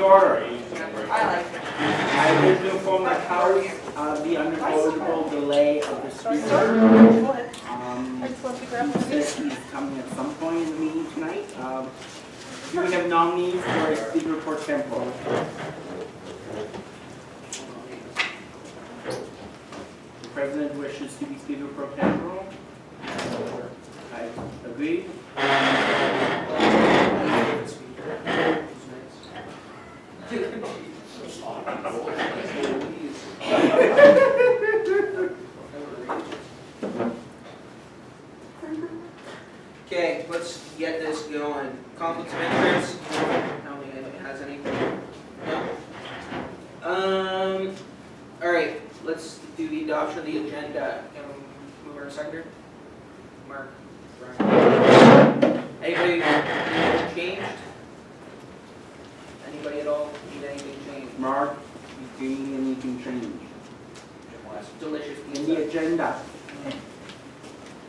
order. I like it. I wish to inform the House of the unavoidable delay of the speaker. Go ahead. He I just want to grab one of these. said he's coming at some point in the meeting tonight. Do we have nominees for a speaker pro tempore? The President wishes to be speaker pro tempore. I agree. Okay, let's get this going. Conflicts of interest. I don't think anybody has anything. No. All right. Let's do the adoption of the agenda. Can we move our seconder? Mark. Brian. Anybody need anything changed? Anybody at all need anything changed? Mark, do you need anything changed? Delicious In pizza. the agenda.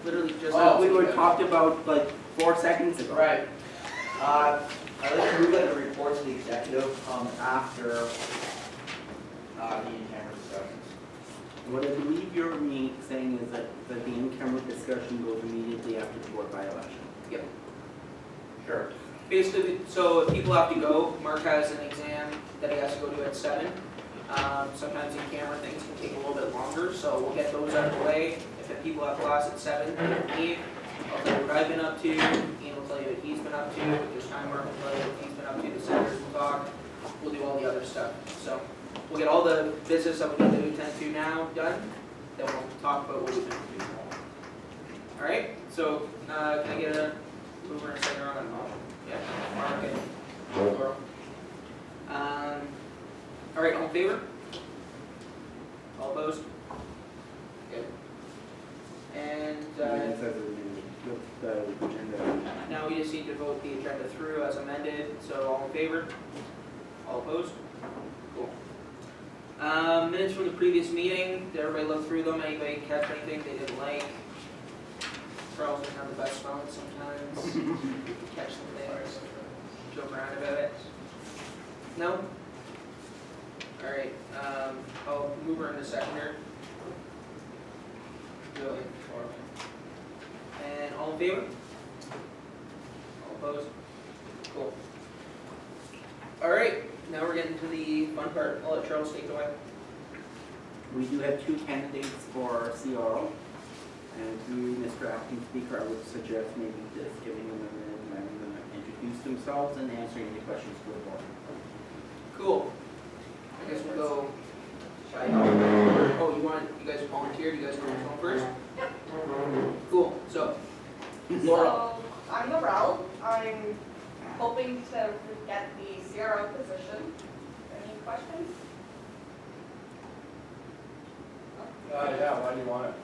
Literally just. We were talked about like 4 seconds ago. Right. I'd like to move that the report to the executive come after the in-camera discussions. What I believe you're saying is that the in-camera discussion goes immediately after the board by-election. Yep. Sure. Basically, so if people have to go, Mark has an exam that he has to go to at 7. Sometimes in-camera things can take a little bit longer, so we'll get those out of the way. If people have class at 7, they can leave. I'll tell you what I've been up to. Ian will tell you what he's been up to. If there's time, Mark will tell you what he's been up to. The senators will talk. We'll do all the other stuff. So we'll get all the business that we need to attend to now done. Then we'll talk about what we've been doing. All right. So can I get a mover and a seconder on that motion? Yeah. Mark and Laurel. All right. All in favor? All opposed? Good. And It says it the agenda. now we just need to vote the agenda through as amended. So all in favor? All opposed? Cool. Minutes from the previous meeting. Did everybody look through them? Anybody catch anything they didn't like? Charles doesn't have the best phone sometimes. Catch some things. Joke around about it. No? Alright. I'll move her into seconder. Really? And all in favor? All opposed? Cool. Alright, now we're getting to the fun part. I'll let Charles take it away. We do have 2 candidates for CRO. And through Mr. Acting Speaker, I would suggest maybe just giving them a minute and letting them introduce themselves and answering any questions for the board. Cool. I guess we'll go. Oh, you guys volunteered? You guys want to go first? Yep. Cool. So, So, I'm Laurel. I'm hoping to get the CRO position. Any questions? Yeah, why do you want it?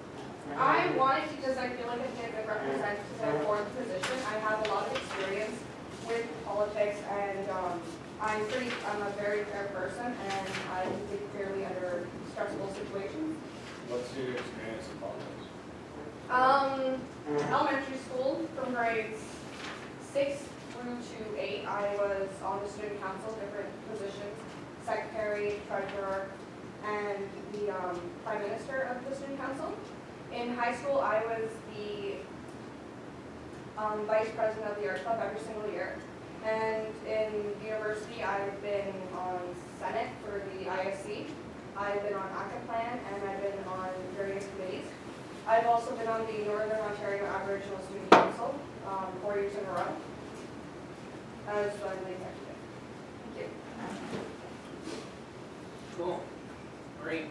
I want it because I feel like I can be a good representative for the position. I have a lot of experience with politics and I'm a very fair person and I can think fairly under stressful situations. What's your experience in politics? Elementary school from grades 6 through to 8, I was on the student council, different positions, secretary, treasurer, and the prime minister of the student council. In high school, I was the vice president of the art club every single year. And in university, I've been on Senate for the ISC. I've been on ACA Plan, and I've been on various committees. I've also been on the Northern Ontario Aboriginal Student Council 4 years in a row as the executive. Thank you. cool. Great.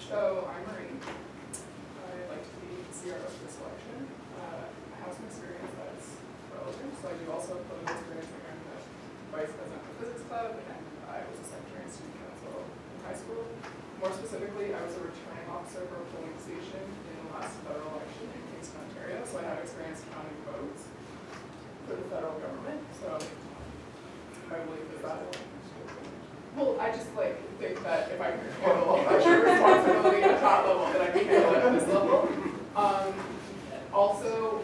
So I'm Marie. I'd like to be CRO for this election. I have some experience that's relevant, so I do also have political experience. Like I'm the vice president of the physics club, and I was a secretary in student council in high school. More specifically, I was a returning officer for a polling station in the last federal election in Kingston, Ontario. So I have experience counting votes for the federal government. So I believe that. Well, I just think that if I can handle extra responsibility at a top level, then I can handle it at this level. Also,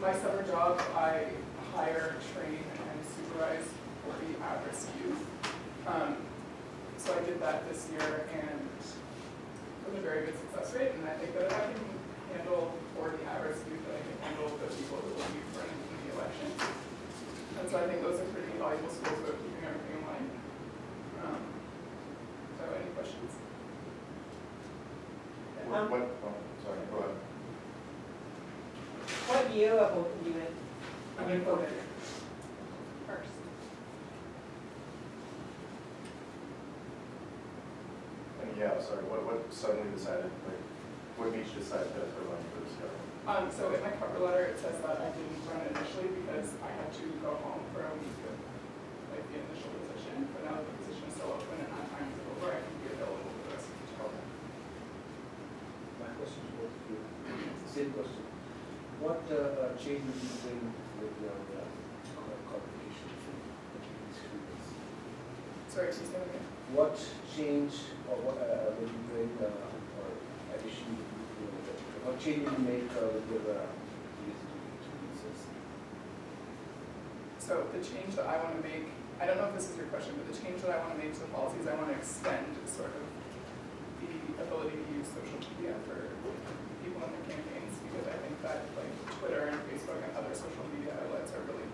my summer job, I hire, train, and supervise 40 at-risk did that this year and with a very good success rate, and I think that if I can handle 40 hours, that I can handle the people who will be running in the election. And so I think those are pretty valuable skills about keeping everything in line. So any questions? Sorry, go ahead. What year are both of you in? I'm going to go ahead. First. And yeah, sorry, what suddenly decided, like, what made you decide to run for this government? So in my cover letter, it says that I didn't run initially because I had to go home for a week of like the initial position, but now that the position is still open and that time is over, I can be available for the rest of the term. My question is both of you, same question. What change will you bring with your qualifications in these students? Sorry, can you say that again? What change or what will you bring or addition will you bring with it? What change will you make with your experiences? So the change that I want to make, I don't know if this is your question, but the change that I want to make to the policies, I want to extend sort of the ability to use social media for people in their campaigns, because I think that like Twitter and Facebook and other social media outlets are really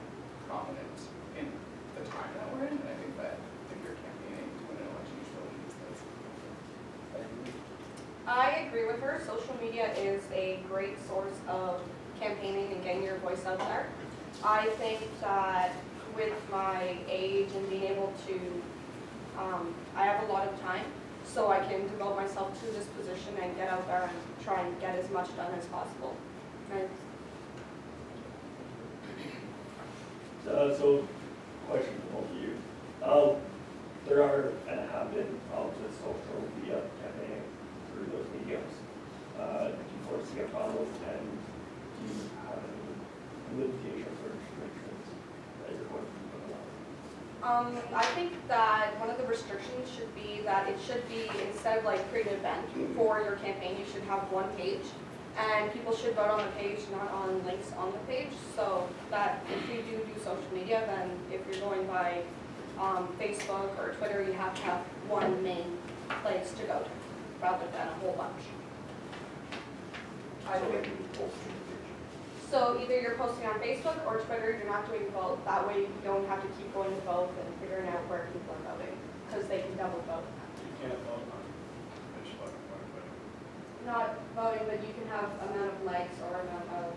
prominent in the time that we're in, and I think that if you're campaigning to win an election, you should really use those. I agree with her. Social media is a great source of campaigning and getting your voice out there. I think that with my age and being able to, I have a lot of time, so I can devote myself to this position and get out there and try and get as much done as possible. And So, question for both of you. There are and have been problems with social media campaigning through those mediums. Do you foresee a problem, and do you have any limitations or restrictions that you're going to put along? I think that one of the restrictions should be that it should be, instead of like create an event for your campaign, you should have one page. And people should vote on the page, not on links on the page, so that if you do social media, then if you're going by Facebook or Twitter, you have to have one main place to go to, rather than a whole bunch. I think, So either you're posting on Facebook or Twitter, you're not doing both, that way you don't have to keep going to both and figuring out where people are voting, because they can double vote. You can't vote on Facebook or Twitter. Not voting, but you can have amount of likes or amount of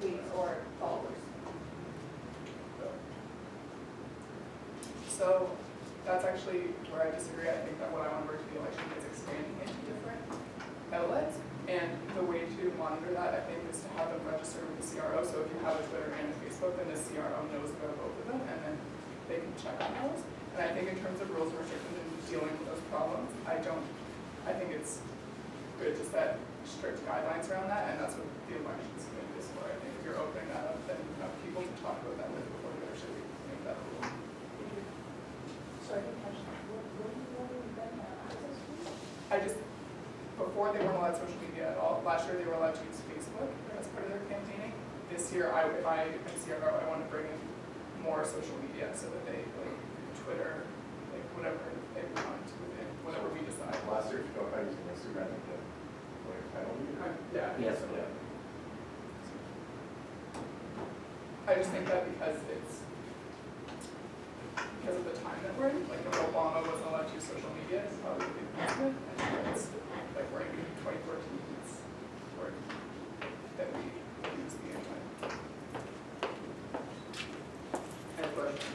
tweets or followers. so that's actually where I disagree. I think that what I want to bring to the election is expanding into different outlets. And the way to monitor that, I think, is to have them register with the CRO. So if you have a Twitter and a Facebook, then the CRO knows about both of them, and then they can check on those. And I think in terms of rules and restrictions and dealing with those problems, I think it's good to set strict guidelines around that, and that's what the elections committee is for. I think if you're opening that up, then you have people to talk about that with before you actually make that rule. Sorry, what do you want to then access to? I just, before they weren't allowed social media at all. Last year they were allowed to use Facebook as part of their campaigning. This year, if I am CRO, I want to bring in more social media so that they, like Twitter, like whatever they want within, whatever we decide. Last year, if you go by using Instagram, you get like penalty. Yeah. Yes. Yeah. I just think that because of the time that we're in, like if Obama wasn't allowed to use social media, it's probably a big improvement. And it's like we're in 2014, it's where that we use the internet. Any question?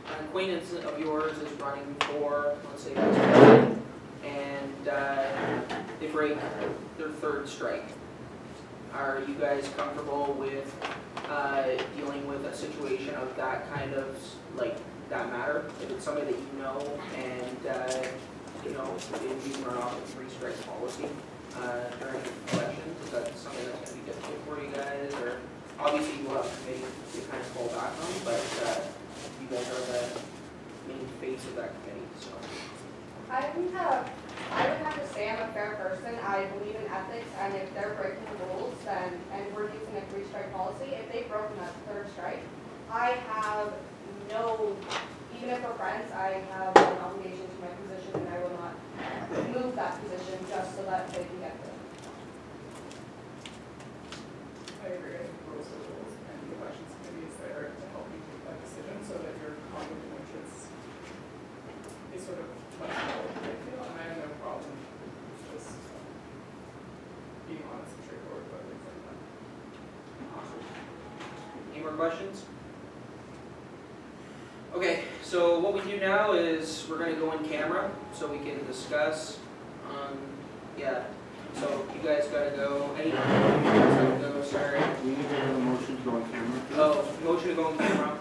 An acquaintance of yours is running for, let's say, vice president, and they break their third strike. Are you guys comfortable with dealing with a situation of that kind of, like, that matter? If it's somebody that you know and, if you run off a three-strike policy during elections, is that something that's going to be difficult for you guys? Or obviously you will have a committee to kind of fall back on, but you guys are the main face of that committee, so. I would have to say I'm a fair person. I believe in ethics, and if they're breaking the rules, then, and we're using a three-strike policy, if they've broken that third strike, I have no even if we're friends, I have an obligation to my position and I will not move that position just so that they can get there. I agree, I think rules are rules, and the elections committee is there to help you make that decision so that your conflict of interest is sort of much more, I feel, and I have no problem with just being honest and straightforward about things like that. Awesome. Any more questions? Okay, so what we do now is we're gonna go in camera so we can discuss, yeah. So you guys gotta go, you guys gotta go, sorry. We need to have a motion to go on camera. Oh, motion to go in camera.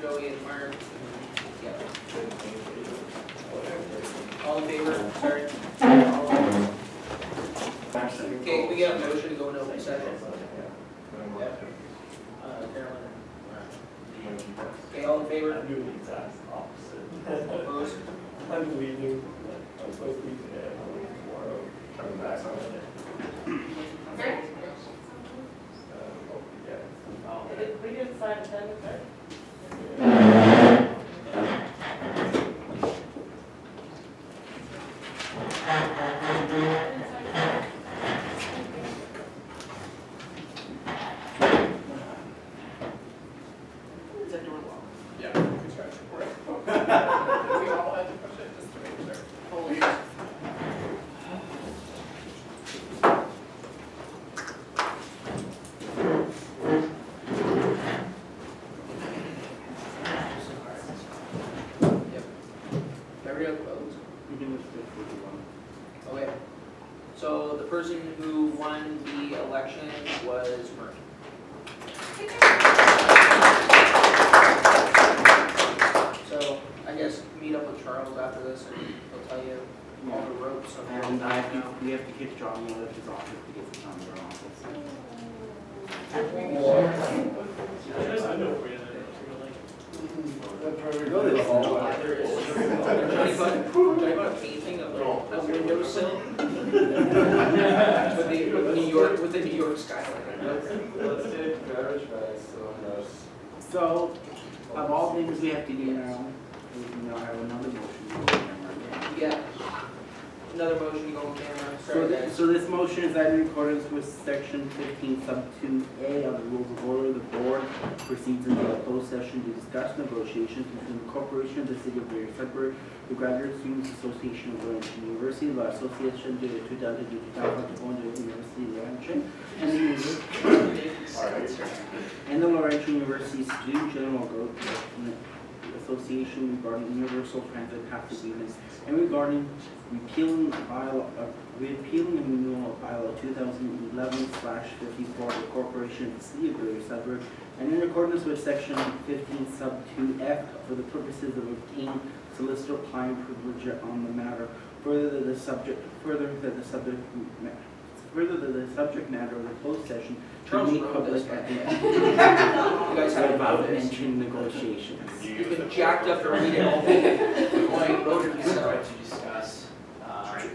Joey and Mark. Yeah. All in favor, sorry. Okay, we get a motion to go into open session. Carolyn. Okay, all in favor? I'm doing the exact opposite. Opposed? I'm leaving, I'm supposed to be today, I'm leaving tomorrow, coming back on it. Hope you get. We didn't sign attendance, right? Yeah, good try. We all had to push it just to make sure. Holy. Yep. Everybody opposed? We can just pick what you want. Okay. So the person who won the election was Murray. So I guess meet up with Charles after this and he'll tell you all the ropes of how And to we have to kick Johnny out of his office to get the town of our office. I know where Johnny bought a painting of a windowsill with the New York skyline. Let's take garbage bags, So, of all things we have to do now, we now have another motion to go on camera. Yeah. Another motion to go on camera. So, Sorry, guys. so this motion is that in accordance with section 15 sub 2A of the rules of order, the board proceeds into a closed session to discuss negotiations between the corporation of the city of Greater Sudbury, the Graduate Students Association of Laurentian University, the Association de Etudiants de the University of Laurentian, and the Laurentian University Student General Association regarding universal transit pass agreements and regarding repealing and renewal of bylaw 2011/54 of the Corporation of the City of Greater Sudbury, and in accordance with section 15 sub 2F for the purposes of obtaining solicitor client privilege on the matter. Further that the subject matter of the closed session Charles be made wrote public this, at the You guys have about about this. mentioned negotiations. He's been jacked up to read it all day. Why voted We himself? started to discuss,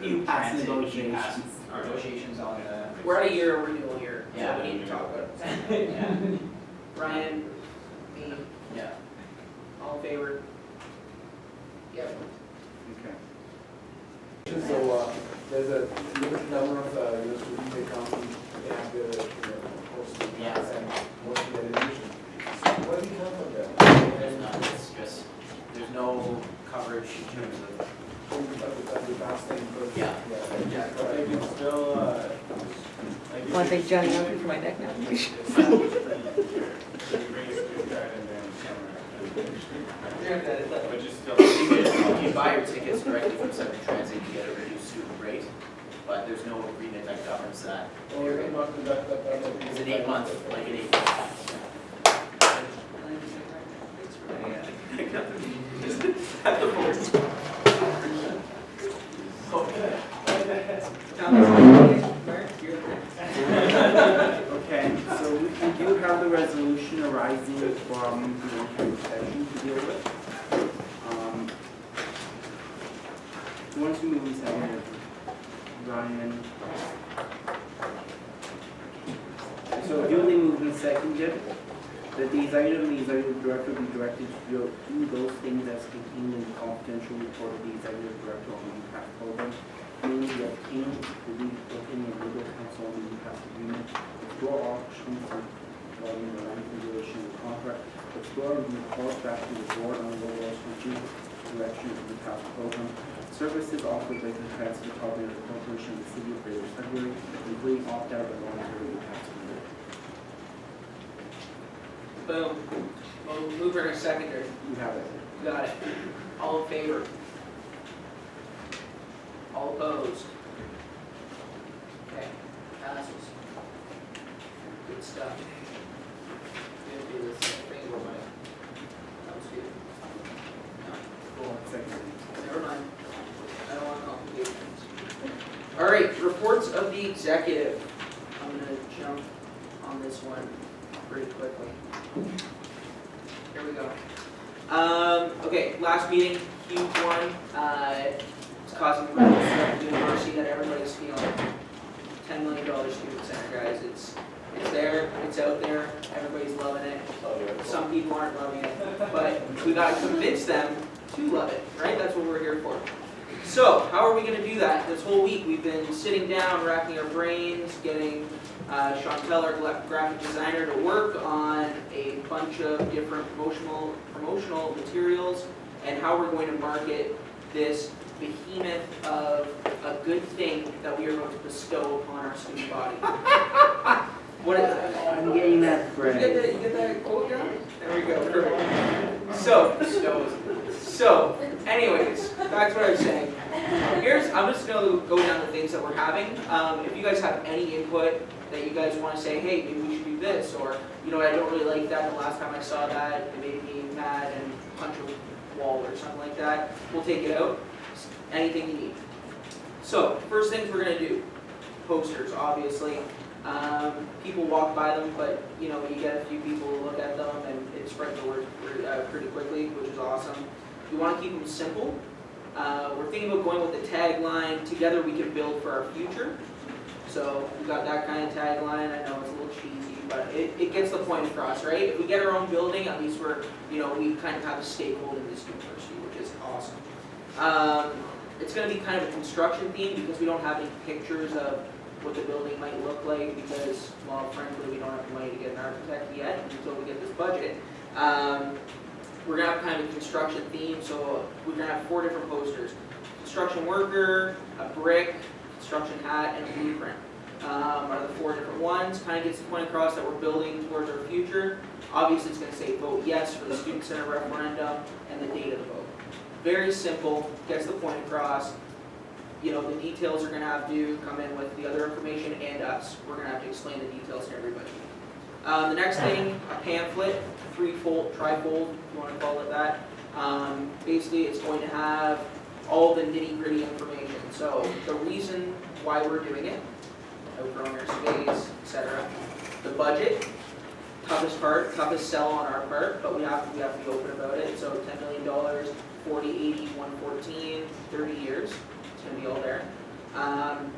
You pass transit, negotiations. negotiations on the. We're at a year renewal here, so Yeah. we need to talk about it. Yeah, Ryan, me, yeah. all in favor? Yep. Okay. So, there's a limited number of, students they come, they have their, courses and Yeah. class and most of their admission. So what do you have from there? There's none, it's just, there's no coverage in terms of, That's the past thing, but. Yeah. Yeah. They can still, Want to take Johnny out for my neck now? But you still. if you buy your tickets directly from Central Transit, you get a reduced student rate, but there's no agreement that governs that. Or you're not, It's an 8-month, like an 8-month. Okay, so we do have the resolution arising from the open session to deal with. Who wants to move this ahead? Ryan. So duly moved and seconded. That the executive director be directed to do those things as contained in the confidential report of the executive director on the UPAS program. Mainly the obtain the legal opinion of legal counsel on the UPAS agreement, withdraw options regarding the land regulation of the contract, withdraw and report back to the board on the overall strategic direction of the UPAS program. Services offered by the Transit Department of the Corporation of the City of Greater Sudbury, including opt-out of the voluntary UPAS agreement. Boom. Well, mover and a seconder. You have it. Got it. All in favor? All opposed? Okay, passes. Good stuff. Gonna do this thing with my, that was good. Cool. Second. Never mind. I don't want complications. All right, reports of the executive. I'm gonna jump on this one pretty quickly. Here we go. Okay, last meeting, huge one. It's causing real stuff at the university that everybody's feeling. $10 million student center, guys. It's there, it's out there, everybody's loving it. Some people aren't loving it, but we gotta convince them to love it, right? That's what we're here for. So, how are we gonna do that? This whole week, we've been sitting down, racking our brains, getting Chantel, our graphic designer, to work on a bunch of different promotional materials and how we're going to market this behemoth of a good thing that we are going to bestow upon our student body. What is it? I'm getting that phrase. You get that quote down? There we go, perfect. So, anyways, back to what I was saying. I'm just gonna go down the things that we're having. If you guys have any input that you guys wanna say, hey, maybe we should do this, or, you know, I don't really like that, the last time I saw that, it made me mad and punch a wall or something like that, we'll take it out. Anything you need. So, first things we're gonna do, posters, obviously. People walk by them, but you know, you get a few people to look at them and it spreads the word pretty quickly, which is awesome. We want to keep them simple. We're thinking about going with the tagline, together we can build for our future. So we got that kind of tagline. I know it's a little cheesy, but it gets the point across, right? If we get our own building, at least we kind of have a stakeholder in this university, which is awesome. It's going to be kind of a construction theme because we don't have any pictures of what the building might look like because, well, frankly, we don't have the money to get an architect yet until we get this budget. We're going to have kind of a construction theme, so we're going to have 4 different posters. Construction worker, a brick, construction hat, and a blueprint are the 4 different ones. Kind of gets the point across that we're building towards our future. Obviously, it's going to say vote yes for the student center referendum and the date of the vote. Very simple, gets the point across. You know, the details are going to have to come in with the other information and us. We're going to have to explain the details to everybody. The next thing, a pamphlet, trifold, if you want to call it that. Basically, it's going to have all the nitty-gritty information. So the reason why we're doing it, outgrowing our space, etc. The budget, toughest part, toughest sell on our part, but we have to be open about it. So $10 million, 40, 80, 114, 30 years. Going to be all there.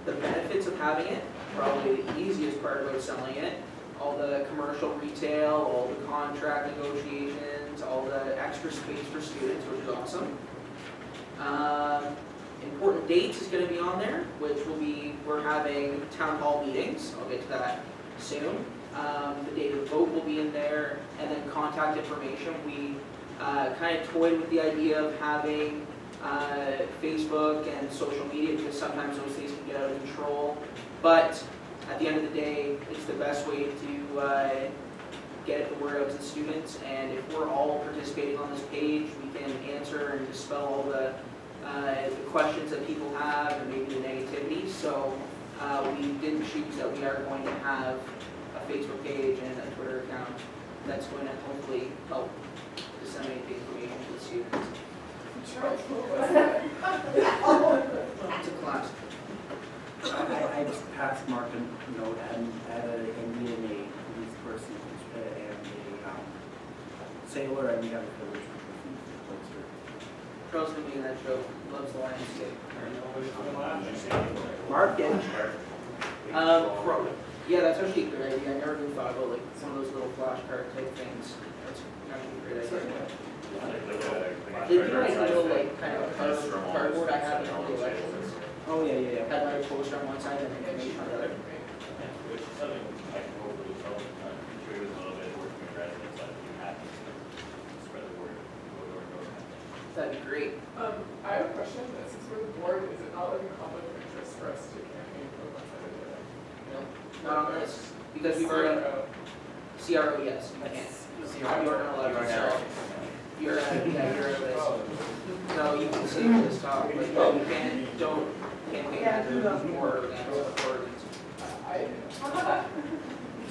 The benefits of having it, probably the easiest part about selling it, all the commercial retail, all the contract negotiations, all the extra space for students, which is awesome. Important dates is going to be on there, which will be, we're having town hall meetings, I'll get to that soon. The date of the vote will be in there, and then contact information. We kind of toyed with the idea of having Facebook and social media because sometimes those things can get out of control. But at the end of the day, it's the best way to get the word out to students. And if we're all participating on this page, we can answer and dispel all the questions that people have and maybe the negativity. So we didn't choose that we are going to have a Facebook page and a Twitter account that's going to hopefully help disseminate the information to the students. It's a class. I just passed Mark a note and added a police person and a sailor and we have a village poster. Charles gonna be in that show, loves the landscape. Mark, yeah. Yeah, that's actually a great idea. I never even thought about like one of those little flashcard type things. That's actually a great idea. They do like little like kind of cardboard I have in all the elections. Oh, yeah. Had like a poster on one side and information on the other. Which is something I can hopefully help contribute a little bit, working with residents, that you have to spread the word, go door to door. That'd be great. I have a question, since we're the board, is it not like a conflict of interest for us to campaign for one side or the other? No, not on this, because we've already, CRO, yes, you can't. You are not allowed to sell. You're, yeah, you're a list. No, you can say this talk, but you can't, don't campaign for against, or against.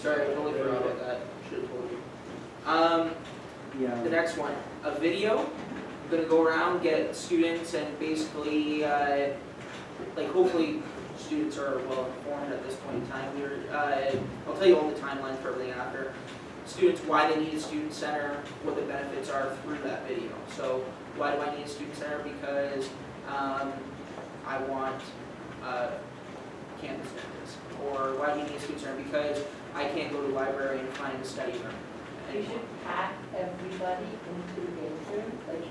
Sorry, I totally forgot about that, should have told you. Yeah. The next one, a video. I'm gonna go around, get students and basically, like hopefully students are well informed at this point in time. I'll tell you all the timeline for everything after. Students, why they need a student center, what the benefits are through that video. So why do I need a student center? Because I want campus benefits. Or why do you need a student center? Because I can't go to the library and find a study room. We should pack everybody into the games room, like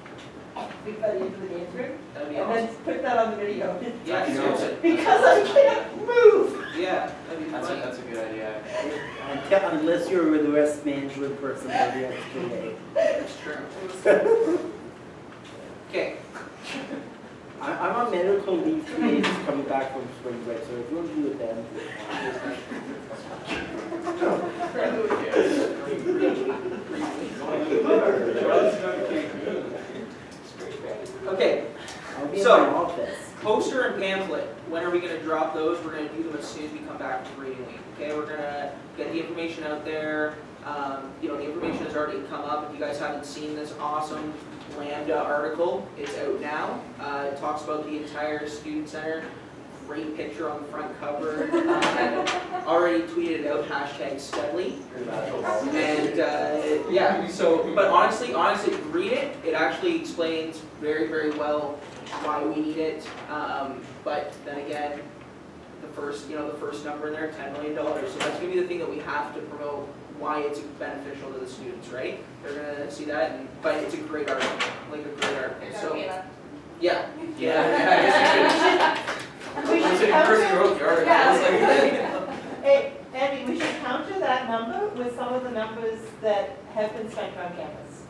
everybody into the games room, That'd be and awesome. then put that on the video. Yeah, seriously. Because I can't move. Yeah, that'd be funny. That's a good idea. Unless you're with the West Management person for the SGA. That's true. Okay, I'm on medical leave today, just coming back from spring break, so if you want to do it then. okay. I'll be in So- my office. Poster and pamphlet, when are we gonna drop those? We're gonna do them as soon as we come back from reading week, okay? We're gonna get the information out there. The information has already come up. If you guys haven't seen this awesome Lambda article, it's out now. It talks about the entire student center. Great picture on the front cover. Already tweeted out #Studley. And yeah, so, but honestly, read it. It actually explains very, very well why we need it. But then again, the first number in there, $10 million. So that's gonna be the thing that we have to promote, why it's beneficial to the students, right? They're gonna see that, but it's a great article, like a great article. So, yeah. We should counter, hey, Andy, we should counter that number with some of the numbers that have been spent on campus.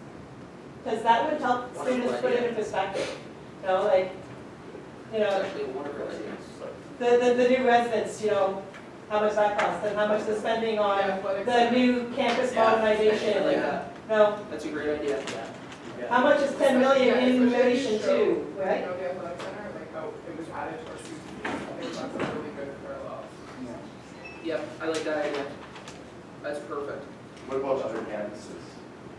Because that would help students put it in perspective. You know, like, you It's know, actually a wonderful idea. the new residents, you know, how much that costs and how much they're spending on the new campus modernization. I like that. No, That's a great idea. how much is 10 million in relation to, right? You know, the athletic center, like how it was added to our student fees, I think that's a really good parallel. Yep, I like that idea. That's perfect. What about other campuses?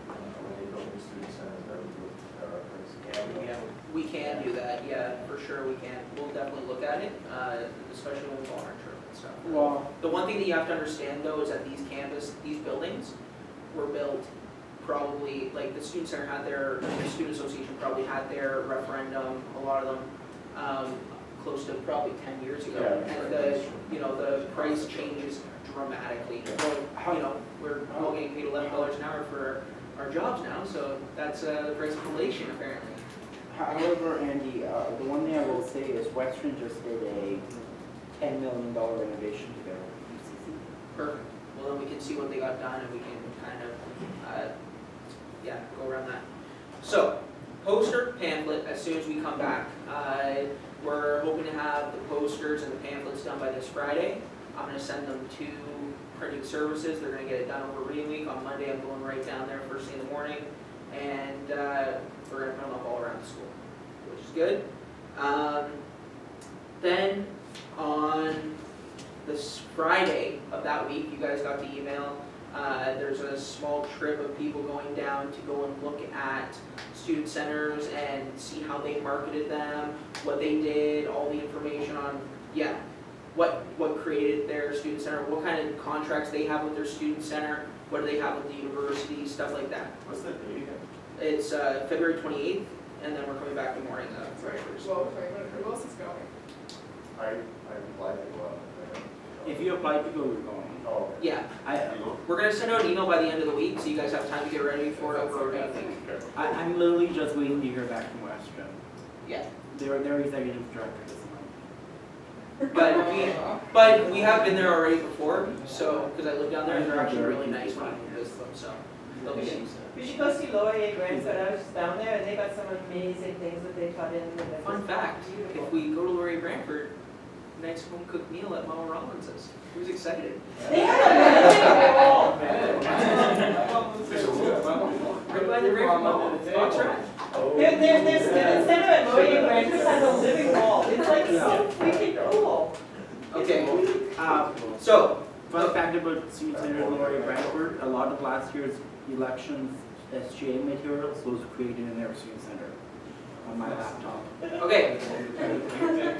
When they build new student centers, that would be our We can do that, yeah, for sure we can. We'll definitely look at it, especially when we go on our trip and stuff. Well, The one thing that you have to understand though is that these buildings were built probably, like the student center had the student association probably had their referendum, a lot of them, close to probably 10 years ago. Yeah. And the price changes dramatically. Well, we're all getting paid $11 an hour for our jobs now, so that's the price of inflation apparently. however, Andy, the one thing I will say is Western just did a $10 million renovation to their UCC. Perfect. Well, then we can see what they got done and we can kind of, go around that. So, poster, pamphlet, as soon as we come back. We're hoping to have the posters and the pamphlets done by this Friday. I'm gonna send them to printing services. They're gonna get it done over reading week. On Monday, I'm going right down there first thing in the morning. And we're gonna put them up all around the school, which is good. Then on this Friday of that week, you guys got the email. There's a small trip of people going down to go and look at student centers and see how they marketed them, what they did, all the information on, what created their student center, what kind of contracts they have with their student center, what do they have with the university, stuff like that. What's the date again? It's February 28th, and then we're coming back the morning of Sorry, February 1st. well, who else is going? I applied to go out. If you apply to go, you're going. Oh, okay. Yeah, we're gonna send out an email by the end of the week, so you guys have time to get ready for it over the week. I'm literally just waiting to hear back from Western. Yeah. Their executive director this month. But we have been there already before, so, because I live down there, and they're actually really nice when you visit them, so they'll be good. We should go see Laurier Brantford. I was just down there and they got some amazing things that they taught in. and it Fun was fact, beautiful. if we go to Laurier Brantford, nice home cooked meal at Mama Rollins's. Who's excited? They had a amazing wall. Right by the Brantford Fox Ranch. Their student center at Laurier Brantford has a living wall. It's like so freaking cool. Okay, so, Fun fact about Student Center in Laurier Brantford, a lot of last year's elections SGA materials was created in their Student Center on my laptop. okay.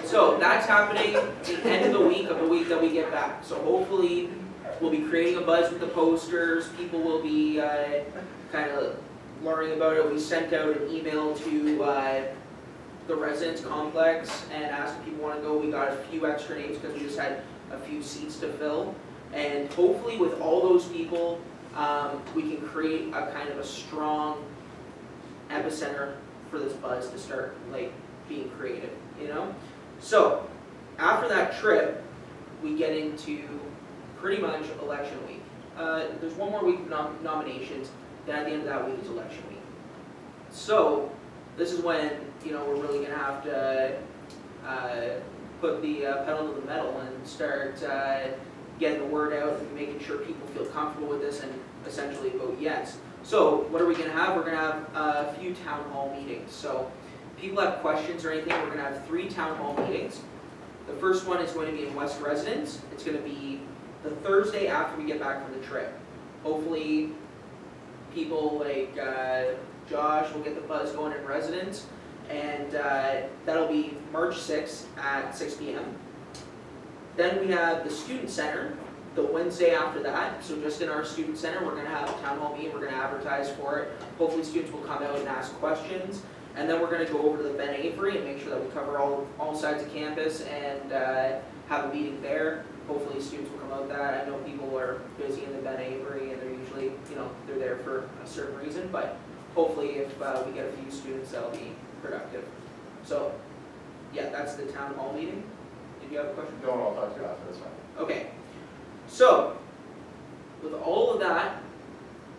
So that's happening the end of the week that we get back. So hopefully, we'll be creating a buzz with the posters, people will be kind of learning about it. We sent out an email to the residence complex and asked if people want to go. We got a few extra names because we just had a few seats to fill. And hopefully with all those people, we can create a kind of a strong epicenter for this buzz to start like being creative, you know? So after that trip, we get into pretty much election week. There's one more week of nominations, then at the end of that week is election week. So this is when, you know, we're really gonna have to put the pedal to the metal and start getting the word out and making sure people feel comfortable with this and essentially vote yes. So what are we gonna have? We're gonna have a few town hall meetings. So if people have questions or anything, we're gonna have 3 town hall meetings. The first one is going to be in West Residence. It's gonna be the Thursday after we get back from the trip. Hopefully people like Josh will get the buzz going in Residence, and that'll be March 6th at 6 p.m. Then we have the Student Center the Wednesday after that. So just in our Student Center, we're going to have a town hall meeting. We're going to advertise for it. Hopefully students will come out and ask questions. And then we're going to go over to the Ben Avery and make sure that we cover all sides of campus and have a meeting there. Hopefully students will come out that. I know people are busy in the Ben Avery and they're usually, you know, they're there for a certain reason, but hopefully if we get a few students, that'll be productive. So, yeah, that's the town hall meeting. Did you have a question? No, I'll talk to you after, that's fine. Okay, so with all of that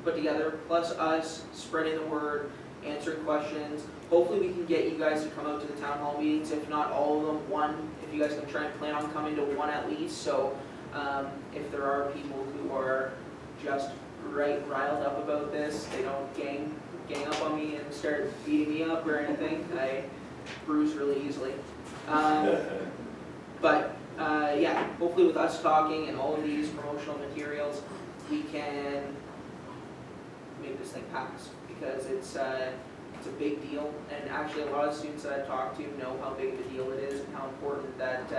put together, plus us spreading the word, answering questions, hopefully we can get you guys to come out to the town hall meetings, if not all of them, one, if you guys can try and plan on coming to one at least, so if there are people who are just riled up about this, they don't gang up on me and start beating me up or anything. I bruise really easily. But yeah, hopefully with us talking and all of these promotional materials, we can make this thing pass, because it's a big deal, and actually a lot of students that I've talked to know how big of a deal it is and how important that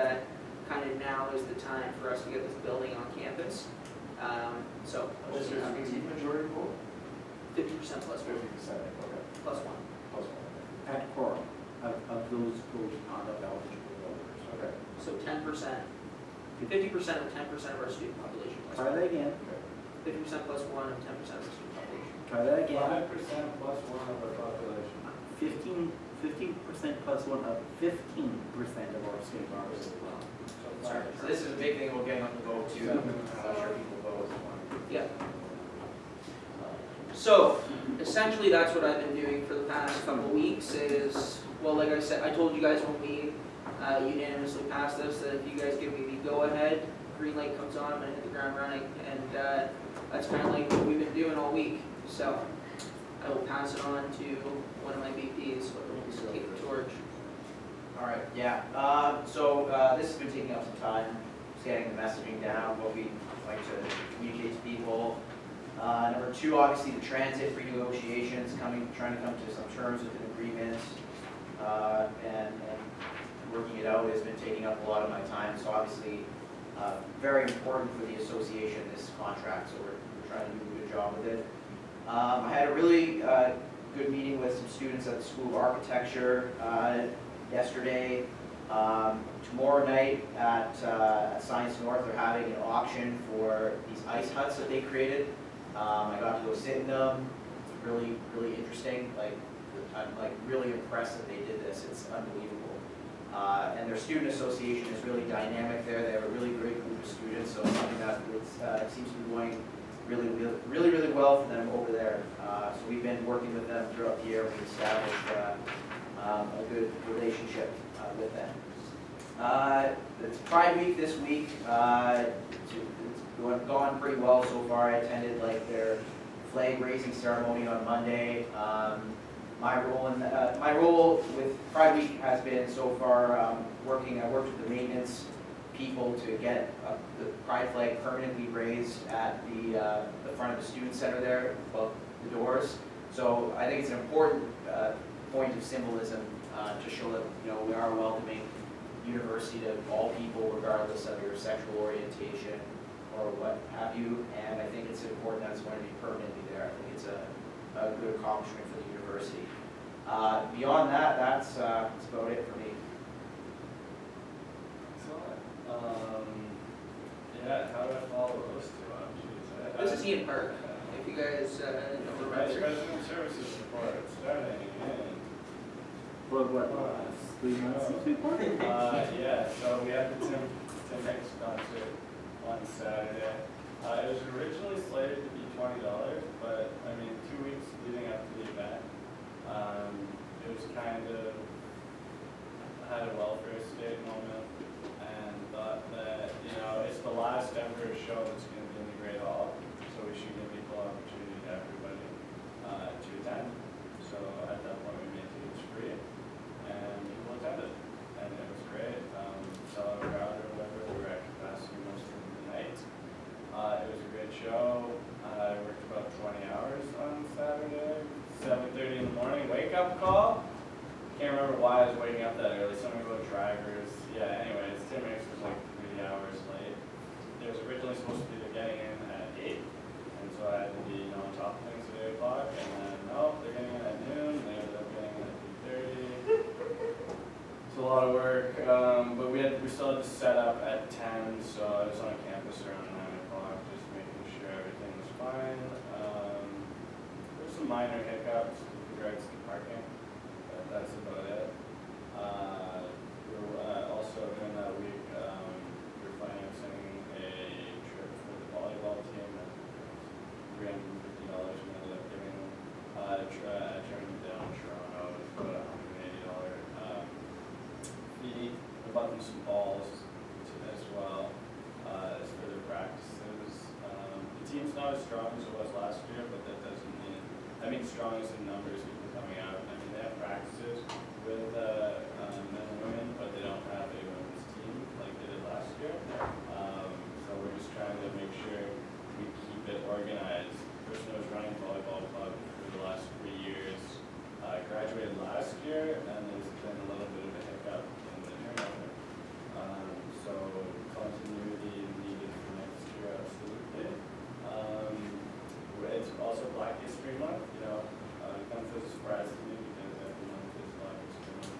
kind of now is the time for us to get this building on campus. So we'll see how it goes. Majority vote? 50% plus 1. 50%, okay. Plus 1. Plus one, At quorum of those voting on the eligible voters. okay. So 10%, 50% of 10% of our student population plus Try 1. that again. 50% plus 1 of 10% of our student population. Try that again. 5% plus 1 of the population. 15% plus 1 of 15% of our student population. Sorry, so this is a big thing we're getting on the vote too. I'm not sure people vote. Yeah. So, essentially that's what I've been doing for the past couple of weeks is, well, like I said, I told you guys when we unanimously passed this, that if you guys give me the go-ahead, green light comes on, I'm gonna hit the ground running, and that's kind of like what we've been doing all week. So, I will pass it on to one of my VPs, so we'll take the torch. All right, yeah. So this has been taking up some time, just getting the messaging down, what we like to communicate to people. Number 2, obviously the transit renegotiations, trying to come to some terms with an agreement, and working it out has been taking up a lot of my time. So obviously, very important for the association, this contract. So we're trying to do a good job with it. I had a really good meeting with some students at the School of Architecture yesterday. Tomorrow night at Science North, they're having an auction for these ice huts that they created. I got to go sit in them. It's really, really interesting. I'm really impressed that they did this. It's unbelievable. And their student association is really dynamic there. They have a really great group of students, so it's something that seems to be going really well for them over there. So we've been working with them throughout the year. We've established a good relationship with them. It's Pride Week this week. It's gone pretty well so far. I attended their flag raising ceremony on Monday. My role with Pride Week has been so far I worked with the maintenance people to get the pride flag permanently raised at the front of the student center there, above the doors. So I think it's an important point of symbolism to show that we are a welcoming university to all people, regardless of your sexual orientation or what have you. And I think it's important that it's going to be permanently there. I think it's a good accomplishment for the university. Beyond that, that's about it for me. Yeah, how do I follow those two? This is Ian Park, if you guys don't Vice remember. President Services report starting in. For what, 3 months since we reported? Yeah, so we had the Tim Hicks concert on Saturday. It was originally slated to be $20, but I mean, 2 weeks leading up to the event, it was kind of, had a welfare state moment and thought that, it's the last ever show that's going to be in the Great Hall, so we should give equal opportunity to everybody to attend. So at that point we made tickets free and people attended and it was great. Saw a crowd or whatever, we were at capacity most of the night. It was a great show. I worked about 20 hours on Saturday, 7:30 in the morning, wake up call. Can't remember why I was waking up that early, something about drivers. Yeah, anyways, Tim Hicks was 3 hours late. It was originally supposed to be getting in at 8, and so I had to be on top of things at 8 o'clock, and then, they're getting in at noon, and they ended up getting in at 8:30. It's a lot of work, but we still had to set up at 10, so I was on campus around 9 o'clock, just making sure everything was fine. There were some minor hiccups with regards to parking. That's about it. We were also during that week, we were financing a trip for the volleyball team at $350. We ended up giving a tournament down in Toronto. It was about $180 fee. We bought them some balls as well as for their practices. The team's not as strong as it was last year, but that doesn't mean, strong as in numbers, people coming out. They have practices with men and women, but they don't have a women's team like they did last year. So we're just trying to make sure we keep it organized. The person who was running volleyball club for the last 3 years graduated last year, and there's been a little bit of a hiccup in the turnover. So continuity needed for next year, absolutely. It's also Black History Month, it comes as a surprise to me because every month is Black History Month.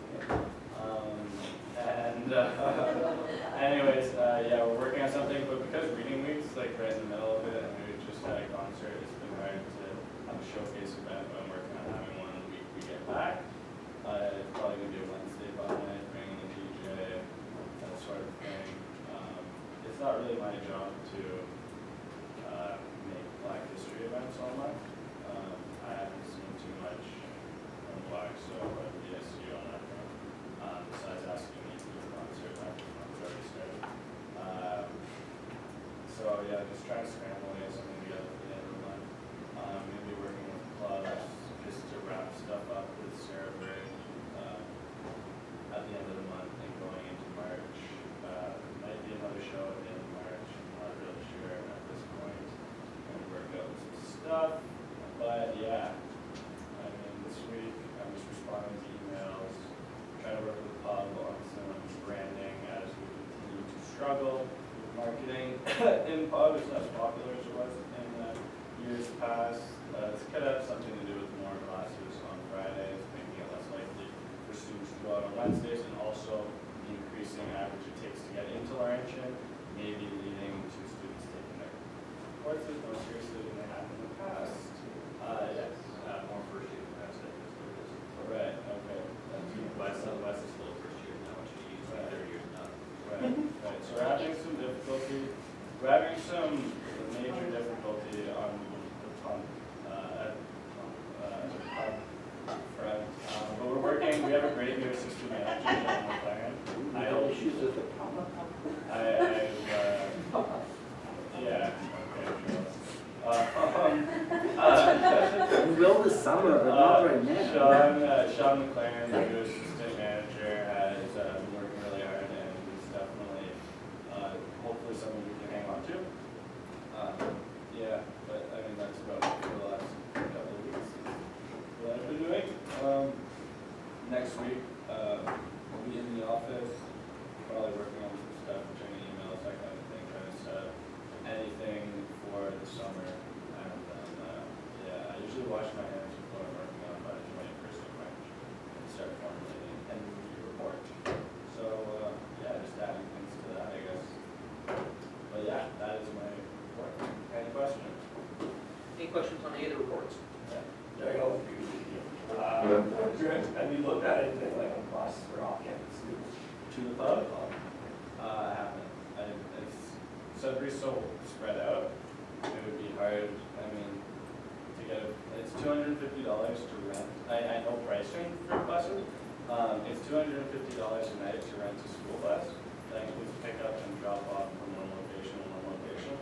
Anyways, we're working on something, but because reading week's right in the middle of it, and we just had a concert, it's been hard to have a showcase event, but I'm working on having one the week we get back. It's probably going to be a Wednesday by night, bringing the DJ, that sort of thing. It's not really my job to make Black History events all month. I haven't seen too much from Black, so I'd be SGA on that front. Besides asking me to do a concert after the month's already started. Just trying to scramble and get something together for the end of the month. Maybe working with clubs just to wrap stuff up with Sarah Bridge at the end of the month and going into March. Might be another show at the end of March. I'm not really sure at this point. Going to work out some stuff. But this week I'm just responding to emails, trying to work with Pub on some branding as we continue to struggle. Marketing in Pub is less popular as it was in years past. This could have something to do with more classes on Fridays, making it less likely for students to go out on Wednesdays, and also the average it takes to get into Laurentian, maybe leading to students taking their courses more seriously than they have in the past. Yes, more first year, that's it. Right, okay. West is still first year now, which you use for third year now. Right, right, so we're having some difficulty, we're having some major difficulty on the pump, front. But we're working, we have a great new assistant manager, John McLaren. I No hope issues with the pump? yeah, okay, sure. We will this summer, but not right now. Sean McLaren, the new assistant manager, has been working really hard, and he's definitely, hopefully someone we can hang on to. Yeah, but I mean, that's about it for the last couple of weeks. What I've been doing. Next week, we'll be in the office, probably working on some stuff, checking emails, that kind of thing, trying to set up anything for the summer. And then, yeah, I usually wash my hands before I'm working on by the 21st of March and start formulating and review report. So, yeah, just adding things to that, I guess. But yeah, that is my report. Any questions? Any questions on any of the reports? There you go. Have you looked at anything like a bus for off-campus students? To the pub? I haven't. Sudbury's so spread out, it would be hard, I mean, to get it's $250 to rent. I know pricing for buses. It's $250 a night to rent a school bus. That includes pick up and drop off from one location to one location.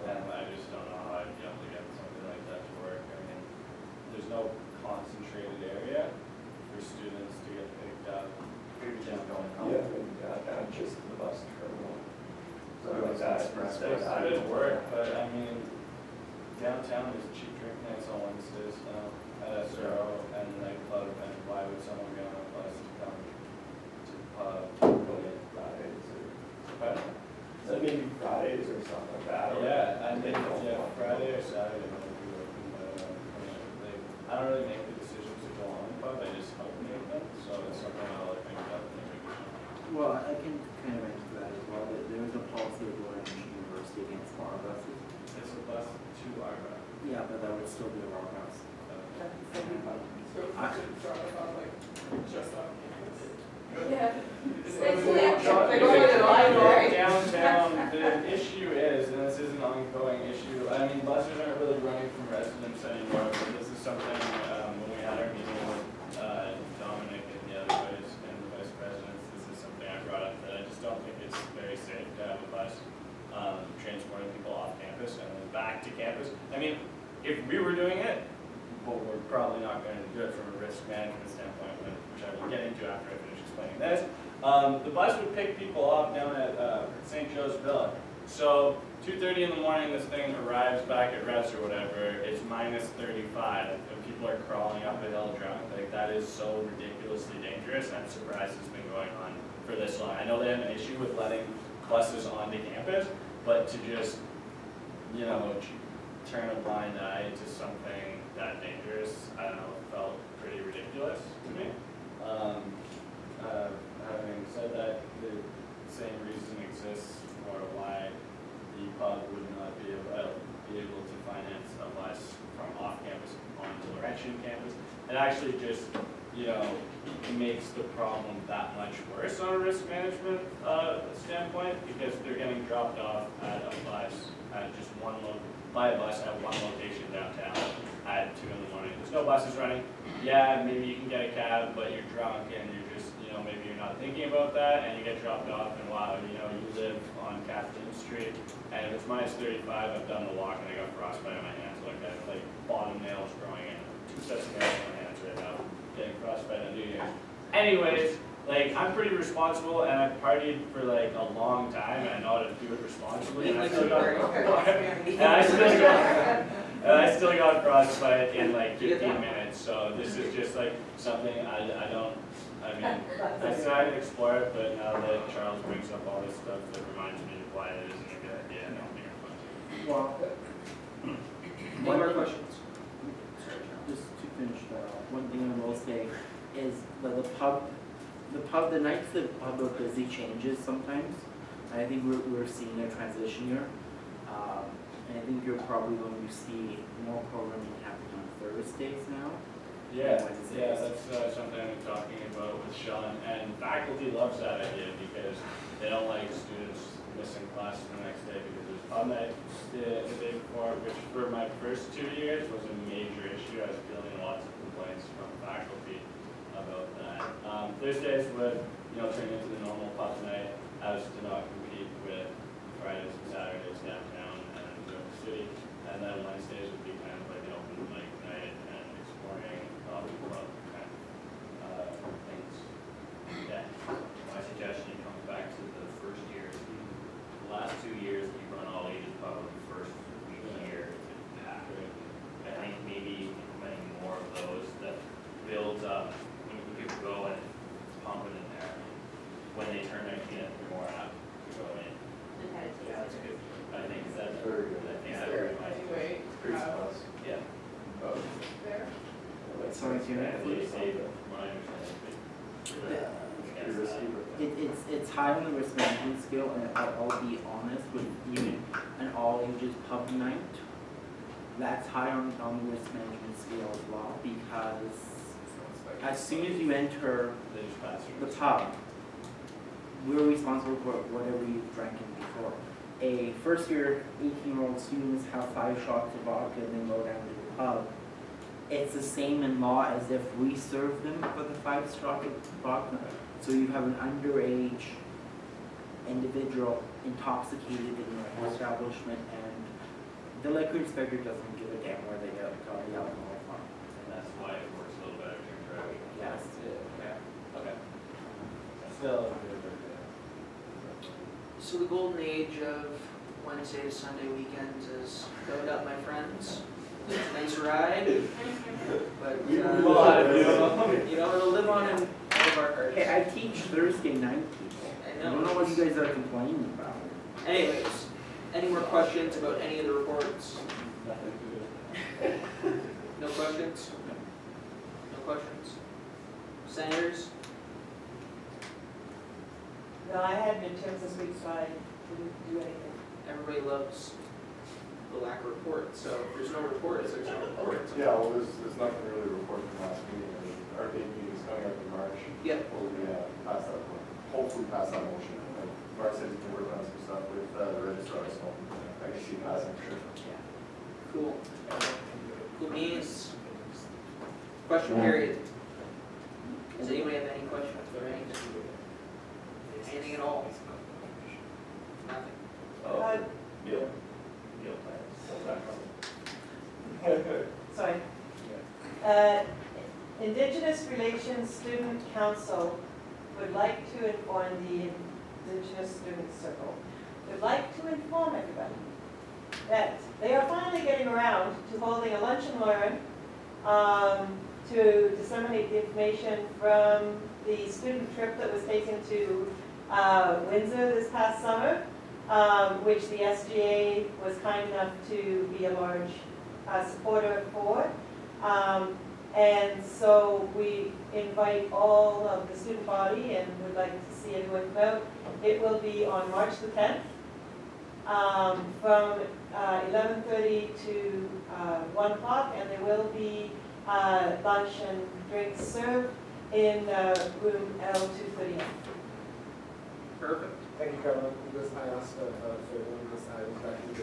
And I just don't know how I'd be able to get something like that to work. I mean, there's no concentrated area for students to get picked up. Maybe just going home. Yeah, maybe down just to the bus terminal. Something like that. That could work, but I mean, downtown there's cheap drink nights on Wednesdays now at SRO and the nightclub, and why would someone be on a bus to come to the pub? Maybe Fridays or, But, so maybe Fridays or something like that. or- yeah, I think, yeah, Friday or Saturday might be working, but, I don't really make the decisions to go on the pub, I just help make them, so it's something I'll think about in the future. Well, I can kind of answer that as well. There is a policy of Laurentian University against bar buses. It's a bus to our route. Yeah, but that would still be a bar bus. So if you could drop us off like just off campus. Yeah. It's They're going to the library. Downtown, the issue is, and this is an ongoing issue, I mean, buses aren't really running from residents anymore, but this is something, when we had our meeting with, Dominic and the other vice presidents, this is something I brought up, that I just don't think it's very safe to have a bus, transporting people off campus and then back to campus. I mean, if we were doing it, but we're probably not going to do it from a risk management standpoint, which I will get into after I finish explaining this. The bus would pick people up down at St. Joe's Villa. So 2:30 in the morning, this thing arrives back at Rest or whatever. It's minus 35, and people are crawling up a hill drunk. Like, that is so ridiculously dangerous. I'm surprised it's been going on for this long. I know they have an issue with letting buses onto campus, but to just, you know, turn a blind eye to something that dangerous, I don't know, felt pretty ridiculous to me. Having said that, the same reason exists for why the pub would not be able to finance a bus from off campus onto Laurentian campus. It actually just, you know, makes the problem that much worse on a risk management standpoint, because they're getting dropped off at a bus at just by a bus at one location downtown at 2 in the morning. There's no buses running. Yeah, maybe you can get a cab, but you're drunk and you're just, you know, maybe you're not thinking about that, and you get dropped off, and wow, you know, you live on Kathleen Street, and if it's minus 35, I've done the walk and I got frostbite on my hands, like bottom nails growing in, 2 sets of nails on my hands right now, getting frostbite on New Year's. Anyways, like, I'm pretty responsible, and I've partied for like a long time, and I know how to do it responsibly, and I still got frostbite in like 15 minutes, so this is just like something I decided to explore it, but now that Charles brings up all this stuff, that reminds me of why it isn't a good idea, and I don't think it's fun. Well, Any more questions? just to finish that off, one thing I will say is that the pub the nights the pub are busy changes sometimes. I think we're seeing a transition here. And I think you're probably going to see more programming happening on Thursdays now. Yeah, Wednesdays. yeah, that's something I'm talking about with Sean, and faculty loves that idea because they don't like students missing classes the next day because there's pub night the day before, which for my first 2 years was a major issue. I was feeling lots of complaints from faculty about that. Thursdays would, turn into the normal pub night as to not compete with Fridays and Saturdays downtown and New York City, and then Wednesdays would be kind of like an open mic night and exploring coffee club kind of things. Yeah. My suggestion comes back to the first years. The last 2 years, we run all ages pub the first week of the year, it's been packed. I think maybe implementing more of those that builds up when people go and it's pumping in there. When they turn their key in, they're more apt to go in. Yeah, that's good. I think that's Very good. I think that's very nice. Anyway, Great spots. Yeah. there, Sorry, can I Really safe, from what I understand. Pretty risky, but. It's high on the risk management scale, and I'll be honest with even an all ages pub night. That's high on the risk management scale as well, because as soon as you enter They just pass the through. pub, we're responsible for whatever you've drank in before. A first year 18-year-old students have 5 shots of vodka and then go down to the pub. It's the same in law as if we serve them for the 5 shots of vodka. So you have an underage individual intoxicated in your establishment, and the liquor inspector doesn't give a damn where they got the alcohol from. And that's why it works a little better during driving. Yes. Okay. Still. So the golden age of Wednesday to Sunday weekends is going up, my friends. It's a nice ride, but it'll live on in all of our hearts. Hey, I teach Thursday night people. I I know. don't know what you guys are complaining about. Anyways, any more questions about any of the reports? Nothing to do. No questions? No questions? Senators? No, I had midterms this week, so I didn't do anything. Everybody loves the lack of report, so if there's no reports, there's no reports. Yeah, well, there's nothing really to report from last meeting. I mean, our big meeting's coming up in March. Yep. We'll be, pass that, hopefully pass that motion. Like Mark said, he can work on some stuff with, the registrar, so I can see passing, I'm sure. Cool. Cool beans. Question period. Does anybody have any questions or anything? Anything at all? Nothing. Uh, Deal plans. Sorry. Indigenous Relations Student Council would like to inform the Indigenous Student Circle, would like to inform everybody that they are finally getting around to holding a lunch and learn to disseminate the information from the student trip that was taken to Windsor this past summer, which the SGA was kind enough to be a large supporter for. And so we invite all of the student body and would like to see everyone come out. It will be on March the 10th from 11:30 to 1 o'clock, and there will be lunch and drinks served in room L239. Perfect. Thank you, Carolyn. Because I asked for everyone, because I was back in the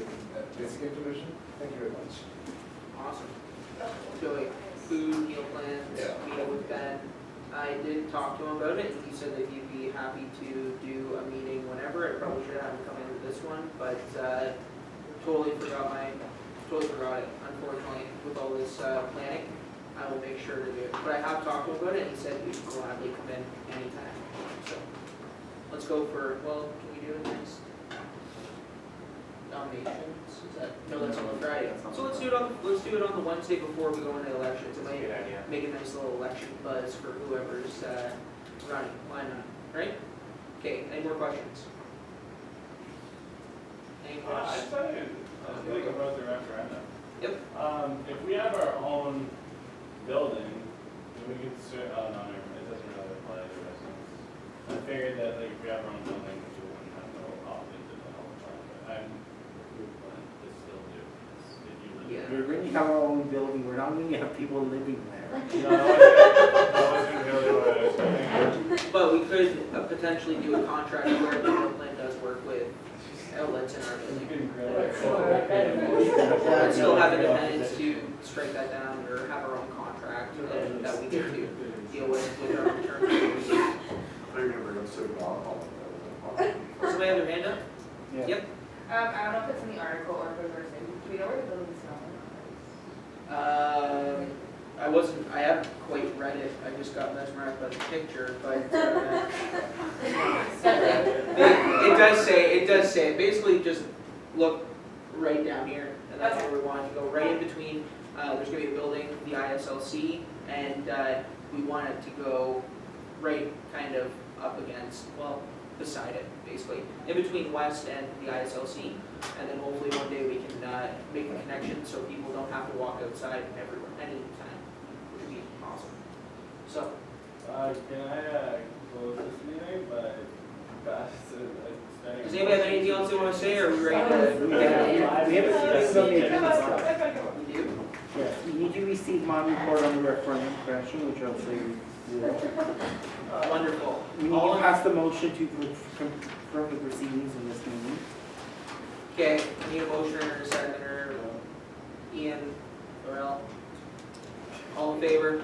basic information. Thank you very much. Awesome. So like food, meal plans, meeting with Ben. I did talk to him about it, and he said that he'd be happy to do a meeting whenever. I probably should have him come into this one, but totally forgot it, unfortunately, with all this planning. I will make sure to do it. But I have talked to him about it, and he said he'd gladly come in anytime. So let's go for, well, can we do it next? Nominations, is that, no, that's on Friday. So let's do it on the Wednesday before we go into elections. It might make a nice little election buzz for whoever's running. Why not, right? Okay, any more questions? Any more? I tell you, I was thinking about the referendum. Yep. If we have our own building, then we could oh no, never mind. It doesn't really apply to residents. figured that like if we have our own building, we wouldn't have no conflict in the whole time, but I'm, but it's still do, it's, if you live. Yeah. We're going to have our own building, we're not going to have people living there. No, that wasn't really what I was thinking. But we could potentially do a contract where the Brooklyn does work with outlets in our You building. can grill it. But still have independence to strike that down or have our own contract and that we get to deal with our own terms. I thought you were gonna bring up civic law. Somebody have their hand up? Yeah. Yep. I don't know if it's in the article or if it's in, do we know where the building's going? I haven't quite read it, I just got mesmerized by the picture, but, it does say, basically just look right down here, and that's where we want it to go, right in between, there's gonna be a building, the ISLC, and, we want it to go right kind of up against, well, beside it, basically, in between West and the ISLC, and then hopefully one day we can, make a connection so people don't have to walk outside everywhere, anytime, which would be awesome. So, Can I, close this meeting, but gosh, it's does anybody have anything else they wanna say, or are we ready to? We have a few Yeah. stuff. We do? Yes, you need to receive my report on the referendum question, which I'll say you will. Wonderful. We need to pass the motion to confirm the proceedings in this meeting. Okay, need a motion or a second, or Ian, Laurel? All in favor?